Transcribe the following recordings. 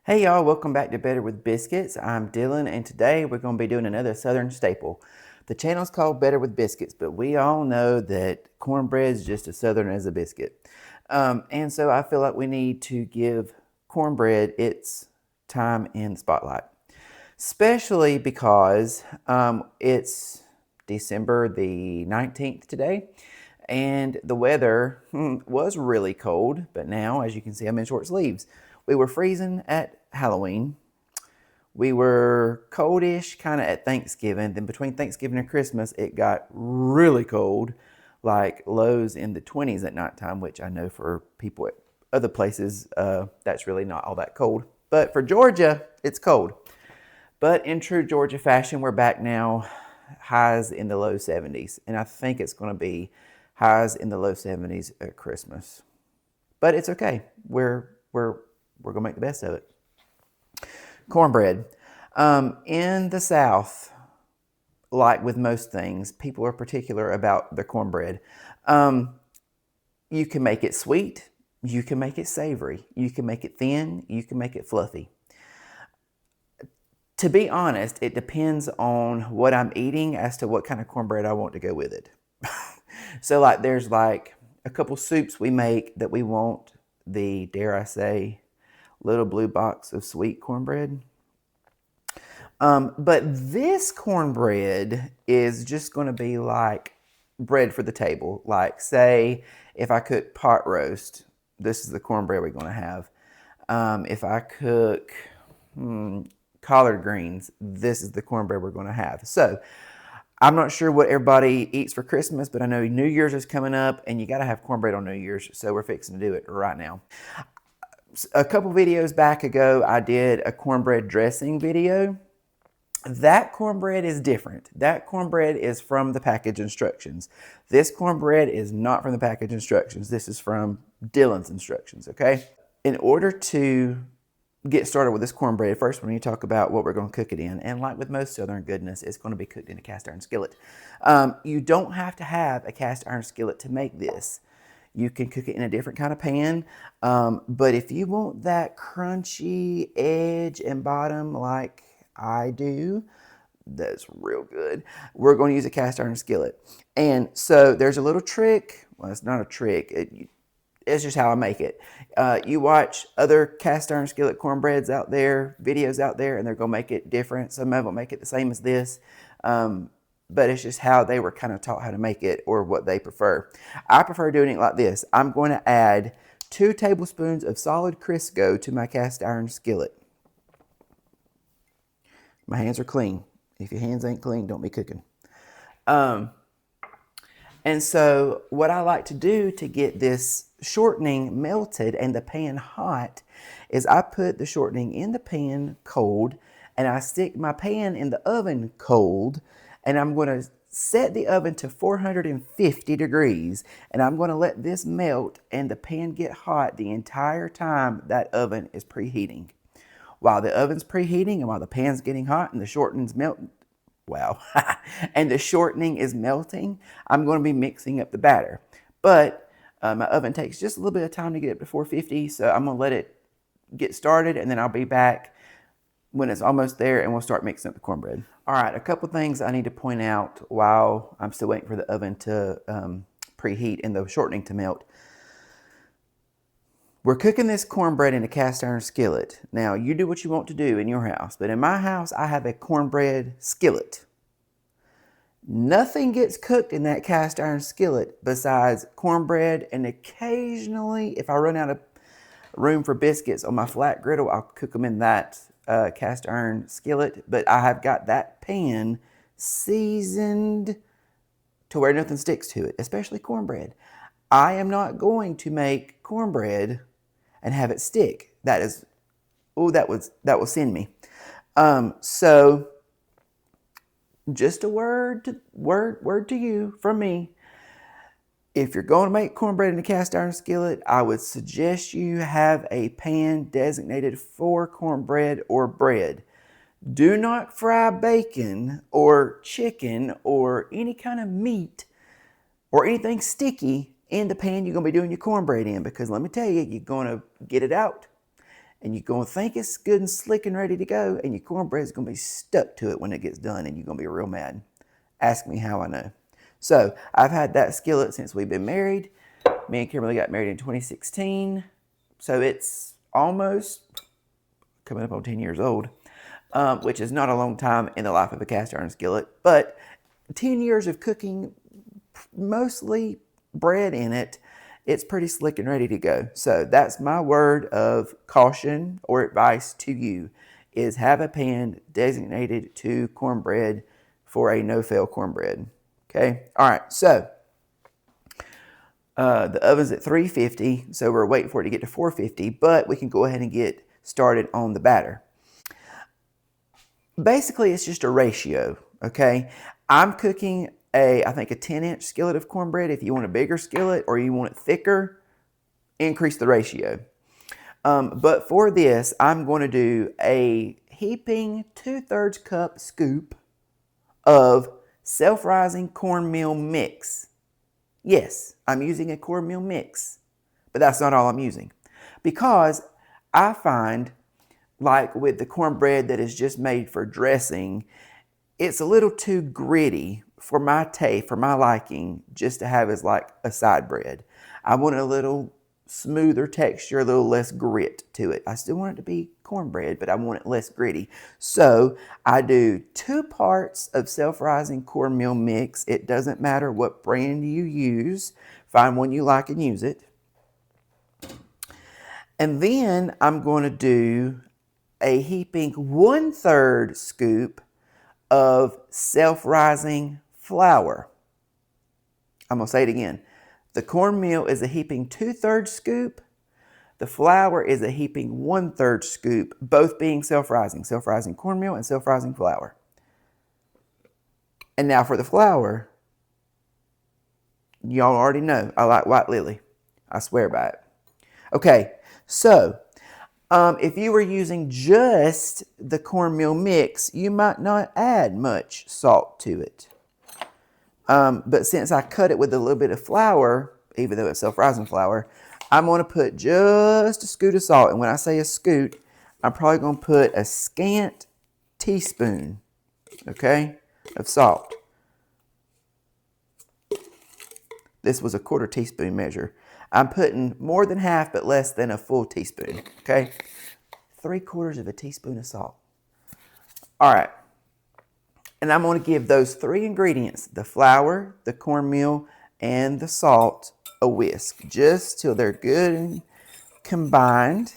Hey y'all, welcome back to Better with Biscuits. I'm Dylan and today we're going to be doing another Southern staple. The channel's called Better with Biscuits, but we all know that cornbread is just as Southern as a biscuit. And so I feel like we need to give cornbread its time in the spotlight, especially because it's December the 19th today. And the weather was really cold, but now, as you can see, I'm in short sleeves. We were freezing at Halloween. We were coldish kind of at Thanksgiving. Then between Thanksgiving and Christmas, it got really cold, like lows in the 20s at nighttime, which I know for people at other places, that's really not all that cold. But for Georgia, it's cold. But in true Georgia fashion, we're back now, highs in the low 70s. And I think it's going to be highs in the low 70s at Christmas. But it's okay. We're going to make the best of it. Cornbread. In the South, like with most things, people are particular about the cornbread. You can make it sweet. You can make it savory. You can make it thin. You can make it fluffy. To be honest, it depends on what I'm eating as to what kind of cornbread I want to go with it. So like there's like a couple soups we make that we want the, dare I say, little blue box of sweet cornbread. But this cornbread is just going to be like bread for the table. Like say if I cook pot roast, this is the cornbread we're going to have. If I cook collard greens, this is the cornbread we're going to have. So I'm not sure what everybody eats for Christmas, but I know New Year's is coming up and you got to have cornbread on New Year's. So we're fixing to do it right now. A couple videos back ago, I did a cornbread dressing video. That cornbread is different. That cornbread is from the package instructions. This cornbread is not from the package instructions. This is from Dylan's instructions, okay? In order to get started with this cornbread, first we need to talk about what we're going to cook it in. And like with most Southern goodness, it's going to be cooked in a cast iron skillet. You don't have to have a cast iron skillet to make this. You can cook it in a different kind of pan. But if you want that crunchy edge and bottom like I do, that's real good, we're going to use a cast iron skillet. And so there's a little trick. Well, it's not a trick. It's just how I make it. You watch other cast iron skillet cornbreads out there, videos out there, and they're going to make it different. Some of them make it the same as this. But it's just how they were kind of taught how to make it or what they prefer. I prefer doing it like this. I'm going to add 2 tablespoons of solid Crisco to my cast iron skillet. My hands are clean. If your hands ain't clean, don't be cooking. And so what I like to do to get this shortening melted and the pan hot is I put the shortening in the pan cold and I stick my pan in the oven cold, and I'm going to set the oven to 450 degrees and I'm going to let this melt and the pan get hot the entire time that oven is preheating. While the oven's preheating and while the pan's getting hot and the shortening's melting, wow, and the shortening is melting, I'm going to be mixing up the batter. But my oven takes just a little bit of time to get up to 450, so I'm going to let it get started and then I'll be back when it's almost there and we'll start mixing up the cornbread. All right, a couple things I need to point out while I'm still waiting for the oven to preheat and the shortening to melt. We're cooking this cornbread in a cast iron skillet. Now, you do what you want to do in your house, but in my house, I have a cornbread skillet. Nothing gets cooked in that cast iron skillet besides cornbread, and occasionally, if I run out of room for biscuits on my flat griddle, I'll cook them in that cast iron skillet, but I have got that pan seasoned to where nothing sticks to it, especially cornbread. I am not going to make cornbread and have it stick. That is, oh, that will send me. So just a word to you from me. If you're going to make cornbread in a cast iron skillet, I would suggest you have a pan designated for cornbread or bread. Do not fry bacon or chicken or any kind of meat or anything sticky in the pan you're going to be doing your cornbread in, because let me tell you, you're going to get it out and you're going to think it's good and slick and ready to go, and your cornbread's going to be stuck to it when it gets done, and you're going to be real mad. Ask me how I know. So I've had that skillet since we've been married. Me and Kimberly got married in 2016, so it's almost coming up on 10 years old, which is not a long time in the life of a cast iron skillet, but 10 years of cooking mostly bread in it, it's pretty slick and ready to go. So that's my word of caution or advice to you, is have a pan designated to cornbread for a no-fail cornbread. Okay, all right, so the oven's at 350, so we're waiting for it to get to 450, but we can go ahead and get started on the batter. Basically, it's just a ratio, okay? I'm cooking I think a 10-inch skillet of cornbread. If you want a bigger skillet or you want it thicker, increase the ratio. But for this, I'm going to do a heaping 2/3 cup scoop of self-rising cornmeal mix. Yes, I'm using a cornmeal mix, but that's not all I'm using. Because I find, like with the cornbread that is just made for dressing, it's a little too gritty for my taste, for my liking, just to have as like a side bread. I want a little smoother texture, a little less grit to it. I still want it to be cornbread, but I want it less gritty. So I do 2 parts of self-rising cornmeal mix. It doesn't matter what brand you use. Find one you like and use it. And then I'm going to do a heaping 1/3 scoop of self-rising flour. I'm going to say it again. The cornmeal is a heaping 2/3 scoop. The flour is a heaping 1/3 scoop, both being self-rising. Self-rising cornmeal and self-rising flour. And now for the flour, y'all already know I like White Lily. I swear by it. Okay, so if you were using just the cornmeal mix, you might not add much salt to it. But since I cut it with a little bit of flour, even though it's self-rising flour, I'm going to put just a scoot of salt. And when I say a scoot, I'm probably going to put a scant teaspoon, okay, of salt. This was a 1/4 teaspoon measure. I'm putting more than half, but less than a full teaspoon, okay? 3/4 of a teaspoon of salt. All right. And I'm going to give those 3 ingredients, the flour, the cornmeal, and the salt, a whisk, just till they're good and combined.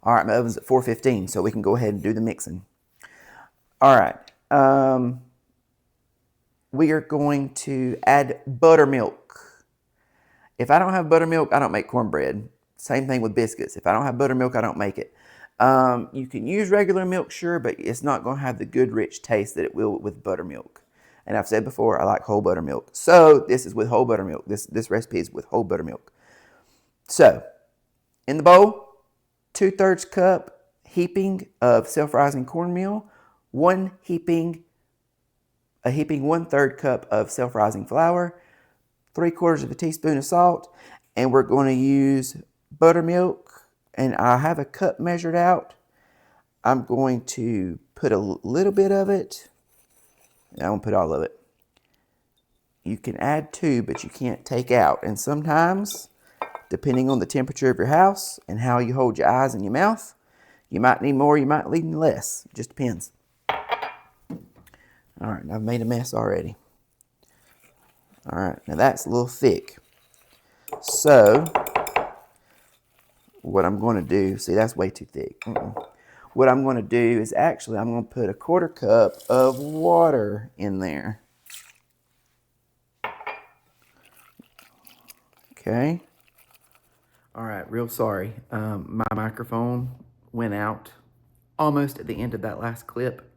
All right, my oven's at 415, so we can go ahead and do the mixing. All right. We are going to add buttermilk. If I don't have buttermilk, I don't make cornbread. Same thing with biscuits. If I don't have buttermilk, I don't make it. You can use regular milk, sure, but it's not going to have the good, rich taste that it will with buttermilk. And I've said before, I like whole buttermilk. So this is with whole buttermilk. This recipe is with whole buttermilk. So in the bowl, 2/3 cup heaping of self-rising cornmeal, a heaping 1/3 cup of self-rising flour, 3/4 of a teaspoon of salt, and we're going to use buttermilk. And I have a cup measured out. I'm going to put a little bit of it. I won't put all of it. You can add 2, but you can't take out. And sometimes, depending on the temperature of your house and how you hold your eyes and your mouth, you might need more, you might need less. It just depends. All right, I've made a mess already. All right, now that's a little thick. So what I'm going to do, see, that's way too thick. What I'm going to do is actually I'm going to put a 1/4 cup of water in there. Okay. All right, real sorry. My microphone went out almost at the end of that last clip.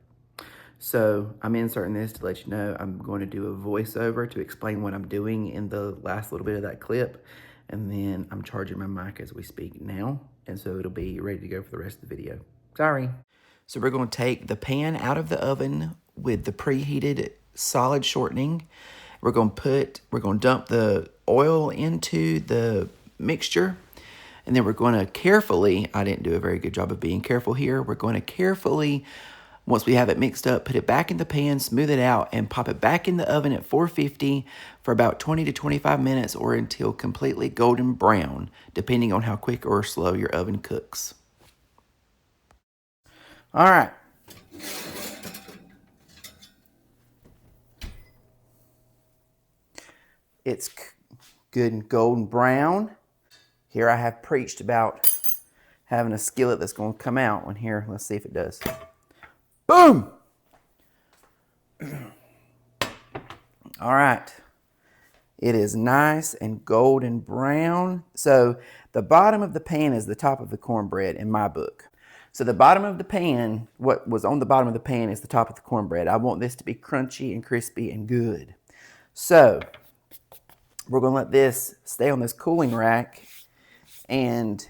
So I'm inserting this to let you know I'm going to do a voiceover to explain what I'm doing in the last little bit of that clip. And then I'm charging my mic as we speak now. And so it'll be ready to go for the rest of the video. Sorry. So we're going to take the pan out of the oven with the preheated solid shortening. We're going to dump the oil into the mixture. And then we're going to carefully, I didn't do a very good job of being careful here. We're going to carefully, once we have it mixed up, put it back in the pan, smooth it out, and pop it back in the oven at 450 for about 20 to 25 minutes or until completely golden brown, depending on how quick or slow your oven cooks. All right. It's good and golden brown. Here I have preached about having a skillet that's going to come out. When here, let's see if it does. Boom! All right. It is nice and golden brown. So the bottom of the pan is the top of the cornbread in my book. So the bottom of the pan, what was on the bottom of the pan is the top of the cornbread. I want this to be crunchy and crispy and good. So we're going to let this stay on this cooling rack and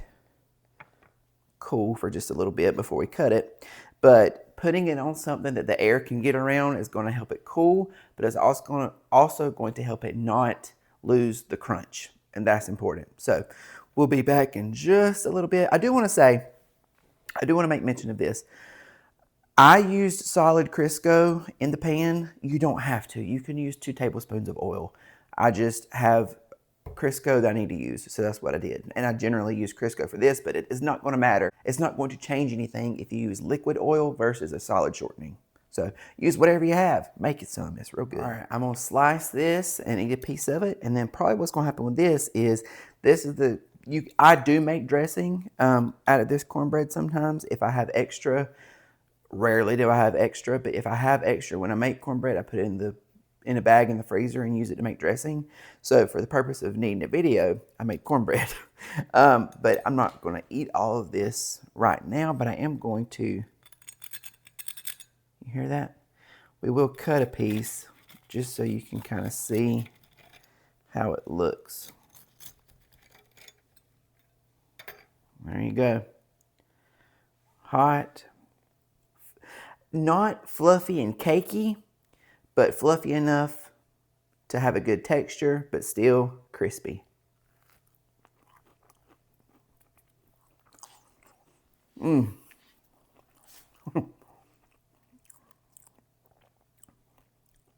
cool for just a little bit before we cut it. But putting it on something that the air can get around is going to help it cool, but it's also going to help it not lose the crunch, and that's important. So we'll be back in just a little bit. I do want to make mention of this. I used solid Crisco in the pan. You don't have to. You can use 2 tablespoons of oil. I just have Crisco that I need to use, so that's what I did. And I generally use Crisco for this, but it is not going to matter. It's not going to change anything if you use liquid oil versus a solid shortening. So use whatever you have. Make it some. It's real good. All right, I'm going to slice this and eat a piece of it. And then probably what's going to happen with this is I do make dressing out of this cornbread sometimes if I have extra. Rarely do I have extra, but if I have extra, when I make cornbread, I put it in a bag in the freezer and use it to make dressing. So for the purpose of needing a video, I make cornbread. But I'm not going to eat all of this right now, but I am going to, you hear that? We will cut a piece just so you can kind of see how it looks. There you go. Hot. Not fluffy and cakey, but fluffy enough to have a good texture, but still crispy.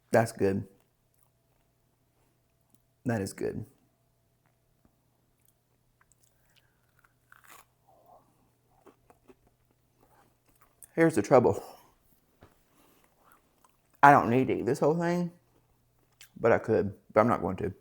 That's good. That is good. Here's the trouble. I don't need to eat this whole thing, but I could, but I'm not going to.